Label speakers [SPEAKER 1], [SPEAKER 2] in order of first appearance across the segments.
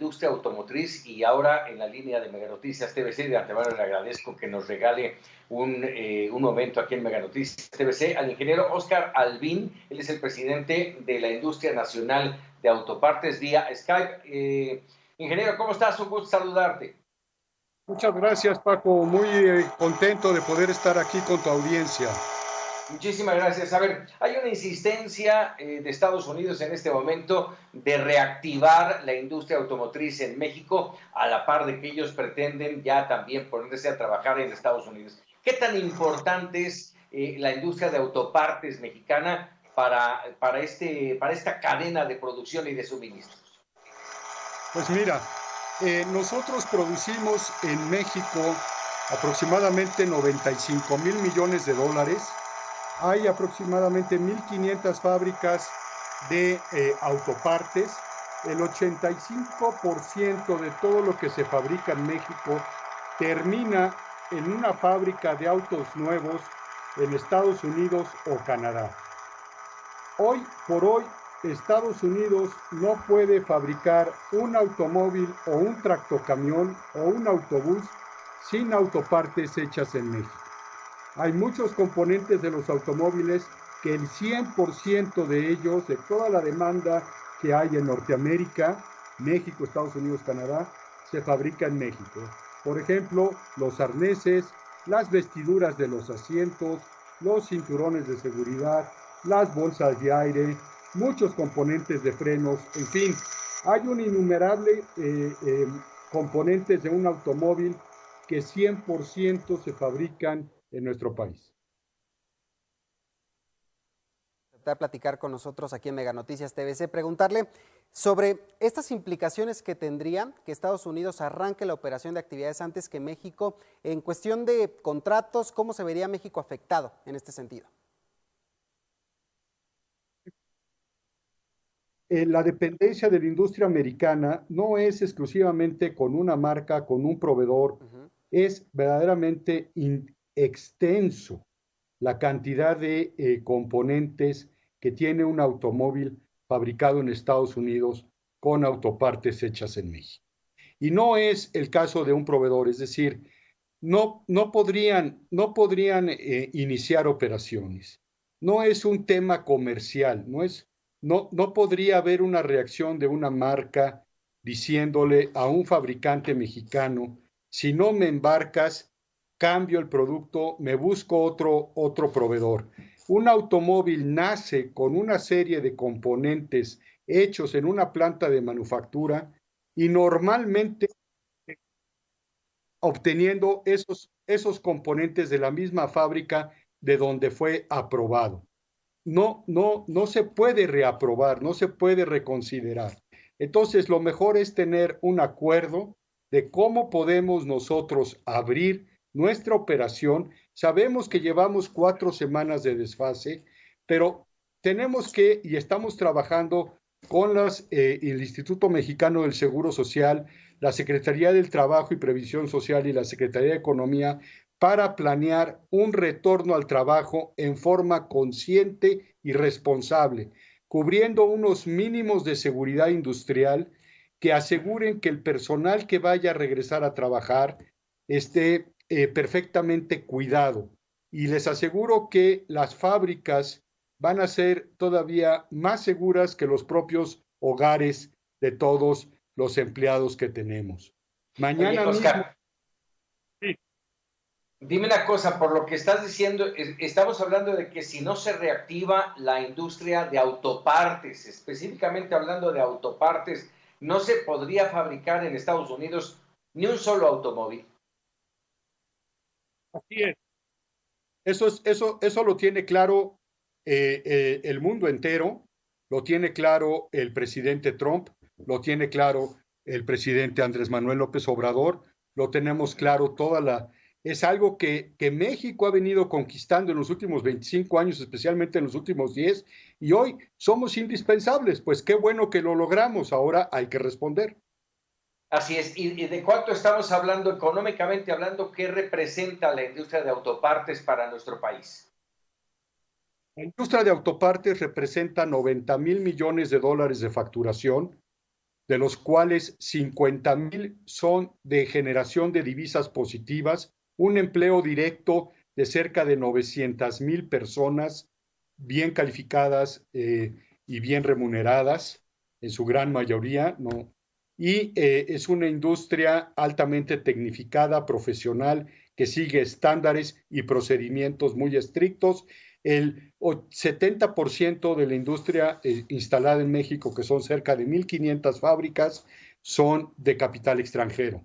[SPEAKER 1] industria automotriz y ahora en la línea de Mega Noticias TVC. De antemano le agradezco que nos regale un momento aquí en Mega Noticias TVC al ingeniero Oscar Albín. Él es el presidente de la Industria Nacional de Autopartes vía Skype. Ingeniero, ¿cómo estás? Un gusto saludarte.
[SPEAKER 2] Muchas gracias, Paco. Muy contento de poder estar aquí con tu audiencia.
[SPEAKER 1] Muchísimas gracias. A ver, hay una insistencia de Estados Unidos en este momento de reactivar la industria automotriz en México, a la par de que ellos pretenden ya también ponerse a trabajar en Estados Unidos. ¿Qué tan importante es la industria de autopartes mexicana para esta cadena de producción y de suministros?
[SPEAKER 2] Pues mira, nosotros producimos en México aproximadamente 95,000 millones de dólares. Hay aproximadamente 1,500 fábricas de autopartes. El 85% de todo lo que se fabrica en México termina en una fábrica de autos nuevos en Estados Unidos o Canadá. Hoy por hoy, Estados Unidos no puede fabricar un automóvil o un tractocamión o un autobús sin autopartes hechas en México. Hay muchos componentes de los automóviles que el 100% de ellos, de toda la demanda que hay en Norteamérica, México, Estados Unidos, Canadá, se fabrica en México. Por ejemplo, los arneses, las vestiduras de los asientos, los cinturones de seguridad, las bolsas de aire, muchos componentes de frenos, en fin, hay un innumerable componentes de un automóvil que 100% se fabrican en nuestro país.
[SPEAKER 3] Platicar con nosotros aquí en Mega Noticias TVC, preguntarle sobre estas implicaciones que tendría que Estados Unidos arranque la operación de actividades antes que México en cuestión de contratos. ¿Cómo se vería México afectado en este sentido?
[SPEAKER 2] La dependencia de la industria americana no es exclusivamente con una marca, con un proveedor, es verdaderamente extenso la cantidad de componentes que tiene un automóvil fabricado en Estados Unidos con autopartes hechas en México. Y no es el caso de un proveedor, es decir, no podrían iniciar operaciones. No es un tema comercial, no podría haber una reacción de una marca diciéndole a un fabricante mexicano: si no me embarcas, cambio el producto, me busco otro proveedor. Un automóvil nace con una serie de componentes hechos en una planta de manufactura y normalmente obteniendo esos componentes de la misma fábrica de donde fue aprobado. No se puede reaprobar, no se puede reconsiderar. Entonces, lo mejor es tener un acuerdo de cómo podemos nosotros abrir nuestra operación. Sabemos que llevamos 4 semanas de desfase, pero tenemos que, y estamos trabajando con el Instituto Mexicano del Seguro Social, la Secretaría del Trabajo y Previsión Social y la Secretaría de Economía para planear un retorno al trabajo en forma consciente y responsable, cubriendo unos mínimos de seguridad industrial que aseguren que el personal que vaya a regresar a trabajar esté perfectamente cuidado. Y les aseguro que las fábricas van a ser todavía más seguras que los propios hogares de todos los empleados que tenemos. Mañana
[SPEAKER 1] Oye, Oscar,
[SPEAKER 2] mismo. Sí.
[SPEAKER 1] Dime una cosa, por lo que estás diciendo, estamos hablando de que si no se reactiva la industria de autopartes, específicamente hablando de autopartes, no se podría fabricar en Estados Unidos ni un solo automóvil.
[SPEAKER 2] Así es. Eso lo tiene claro el mundo entero, lo tiene claro el presidente Trump, lo tiene claro el presidente Andrés Manuel López Obrador, lo tenemos claro es algo que México ha venido conquistando en los últimos 25 años, especialmente en los últimos 10, y hoy somos indispensables. Pues qué bueno que lo logramos, ahora hay que responder.
[SPEAKER 1] Así es. ¿Y de cuánto estamos hablando económicamente hablando? ¿Qué representa la industria de autopartes para nuestro país?
[SPEAKER 2] La industria de autopartes representa 90,000 millones de dólares de facturación. de los cuales 50,000 son de generación de divisas positivas, un empleo directo de cerca de 900,000 personas bien calificadas y bien remuneradas, en su gran mayoría, ¿no? Y es una industria altamente tecnificada, profesional, que sigue estándares y procedimientos muy estrictos. El 70% de la industria instalada en México, que son cerca de 1,500 fábricas, son de capital extranjero.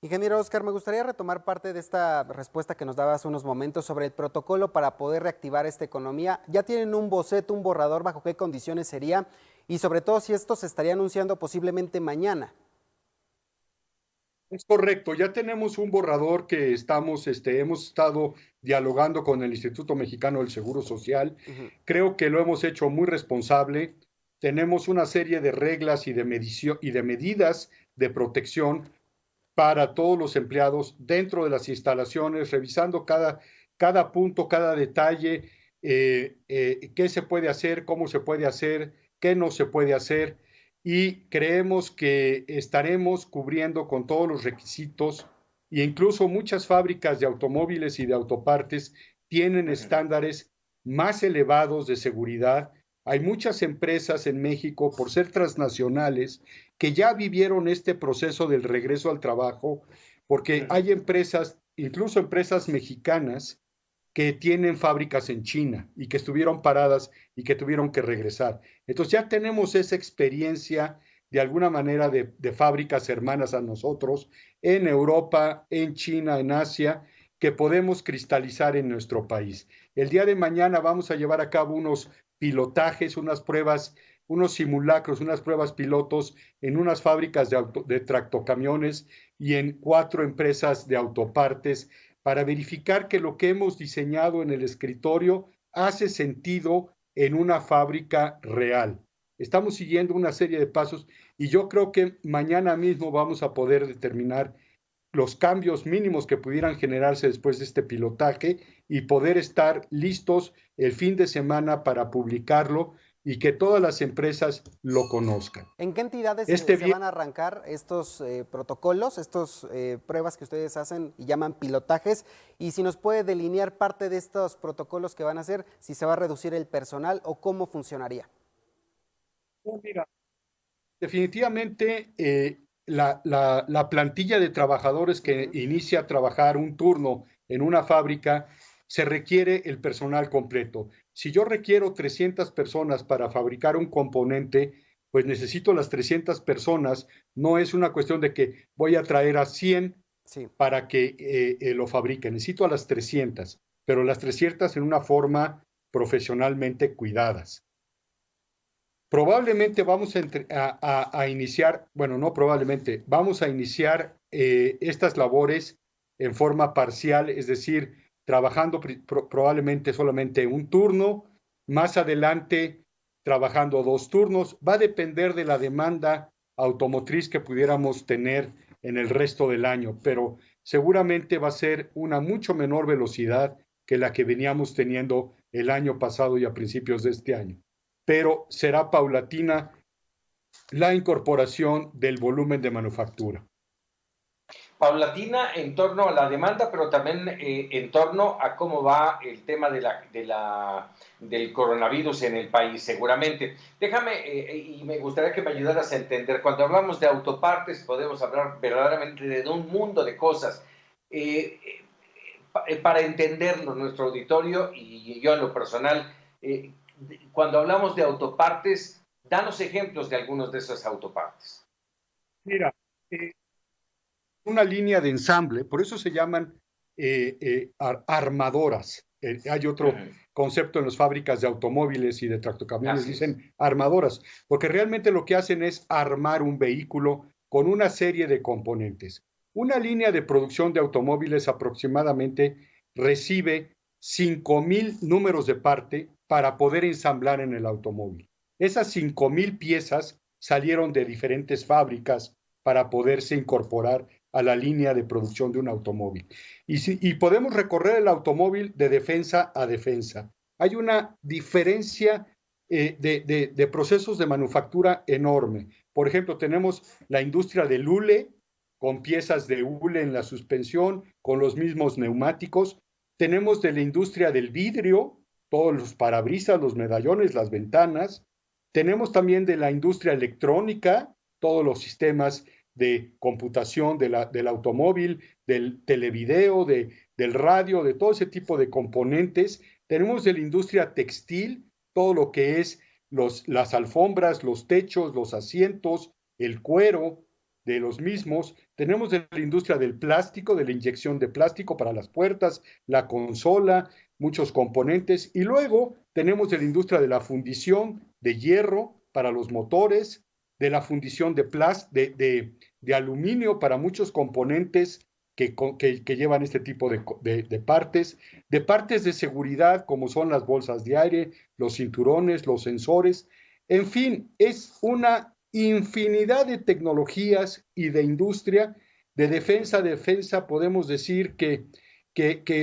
[SPEAKER 3] Ingeniero Oscar, me gustaría retomar parte de esta respuesta que nos daba hace unos momentos sobre el protocolo para poder reactivar esta economía. ¿Ya tienen un boceto, un borrador, bajo qué condiciones sería? Y sobre todo si esto se estaría anunciando posiblemente mañana.
[SPEAKER 2] Es correcto, ya tenemos un borrador que hemos estado dialogando con el Instituto Mexicano del Seguro Social. Creo que lo hemos hecho muy responsable. Tenemos una serie de reglas y de medidas de protección para todos los empleados dentro de las instalaciones, revisando cada punto, cada detalle, qué se puede hacer, cómo se puede hacer, qué no se puede hacer, y creemos que estaremos cubriendo con todos los requisitos, e incluso muchas fábricas de automóviles y de autopartes tienen estándares más elevados de seguridad. Hay muchas empresas en México, por ser transnacionales, que ya vivieron este proceso del regreso al trabajo, porque hay empresas, incluso empresas mexicanas, que tienen fábricas en China y que estuvieron paradas y que tuvieron que regresar. Entonces ya tenemos esa experiencia de alguna manera de fábricas hermanas a nosotros en Europa, en China, en Asia, que podemos cristalizar en nuestro país. El día de mañana vamos a llevar a cabo unos pilotajes, unas pruebas, unos simulacros, unas pruebas pilotos en unas fábricas de tractocamiones y en 4 empresas de autopartes para verificar que lo que hemos diseñado en el escritorio hace sentido en una fábrica real. Estamos siguiendo una serie de pasos y yo creo que mañana mismo vamos a poder determinar los cambios mínimos que pudieran generarse después de este pilotaje y poder estar listos el fin de semana para publicarlo y que todas las empresas lo conozcan.
[SPEAKER 3] ¿En qué entidades se van a arrancar estos protocolos, estas pruebas que ustedes hacen y llaman pilotajes? Y si nos puede delinear parte de estos protocolos que van a hacer, si se va a reducir el personal o cómo funcionaría.
[SPEAKER 2] Mira, definitivamente la plantilla de trabajadores que inicia a trabajar un turno en una fábrica, se requiere el personal completo. Si yo requiero 300 personas para fabricar un componente, pues necesito las 300 personas. No es una cuestión de que voy a traer a 100 para que lo fabriquen. Necesito a las 300, pero las 300 en una forma profesionalmente cuidadas. Probablemente vamos a iniciar, bueno, no probablemente, vamos a iniciar estas labores en forma parcial, es decir, trabajando probablemente solamente un turno, más adelante trabajando 2 turnos. Va a depender de la demanda automotriz que pudiéramos tener en el resto del año, pero seguramente va a ser una mucho menor velocidad que la que veníamos teniendo el año pasado y a principios de este año. Pero será paulatina la incorporación del volumen de manufactura.
[SPEAKER 1] Paulatina en torno a la demanda, pero también en torno a cómo va el tema del coronavirus en el país, seguramente. Déjame, y me gustaría que me ayudaras a entender, cuando hablamos de autopartes, podemos hablar verdaderamente de un mundo de cosas. Para entenderlo, nuestro auditorio y yo en lo personal, cuando hablamos de autopartes, danos ejemplos de algunos de esas autopartes.
[SPEAKER 2] Mira, una línea de ensamble, por eso se llaman armadoras. Hay otro concepto en las fábricas de automóviles y de tractocamiones, dicen armadoras, porque realmente lo que hacen es armar un vehículo con una serie de componentes. Una línea de producción de automóviles aproximadamente recibe 5,000 números de parte para poder ensamblar en el automóvil. Esas 5,000 piezas salieron de diferentes fábricas para poderse incorporar a la línea de producción de un automóvil. Y podemos recorrer el automóvil de defensa a defensa. Hay una diferencia de procesos de manufactura enorme. Por ejemplo, tenemos la industria del hule, con piezas de hule en la suspensión, con los mismos neumáticos. Tenemos de la industria del vidrio, todos los parabrisas, los medallones, las ventanas. Tenemos también de la industria electrónica, todos los sistemas de computación del automóvil, del televideo, del radio, de todo ese tipo de componentes. Tenemos de la industria textil, todo lo que es las alfombras, los techos, los asientos, el cuero de los mismos. Tenemos de la industria del plástico, de la inyección de plástico para las puertas, la consola, muchos componentes. Y luego tenemos de la industria de la fundición de hierro para los motores, de la fundición de aluminio para muchos componentes que llevan este tipo de partes de seguridad como son las bolsas de aire, los cinturones, los sensores. En fin, es una infinidad de tecnologías y de industria. De defensa, podemos decir que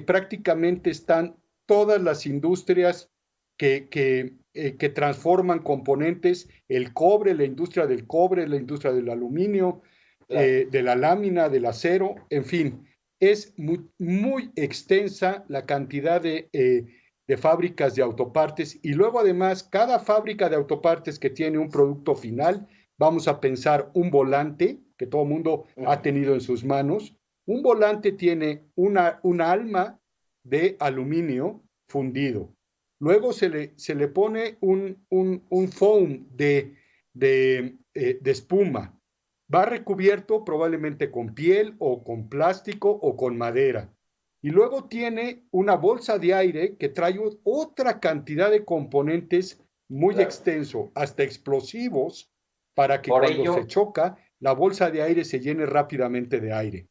[SPEAKER 2] prácticamente están todas las industrias que transforman componentes, el cobre, la industria del cobre, la industria del aluminio, de la lámina, del acero, en fin, es muy extensa la cantidad de fábricas de autopartes y luego además cada fábrica de autopartes que tiene un producto final, vamos a pensar un volante que todo el mundo ha tenido en sus manos, un volante tiene una alma de aluminio fundido. Luego se le pone un foam de espuma. Va recubierto probablemente con piel o con plástico o con madera. Y luego tiene una bolsa de aire que trae otra cantidad de componentes muy extenso, hasta explosivos, para que cuando se choca, la bolsa de aire se llene rápidamente de aire.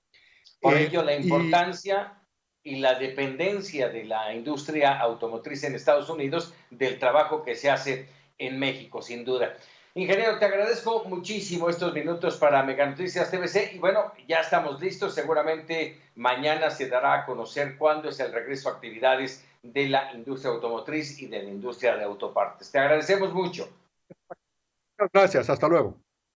[SPEAKER 1] Por ello, la importancia y la dependencia de la industria automotriz en Estados Unidos del trabajo que se hace en México, sin duda. Ingeniero, te agradezco muchísimo estos minutos para Meganoticias TVC y bueno, ya estamos listos. Seguramente mañana se dará a conocer cuándo es el regreso a actividades de la industria automotriz y de la industria de autopartes. Te agradecemos mucho.
[SPEAKER 2] Gracias, hasta luego.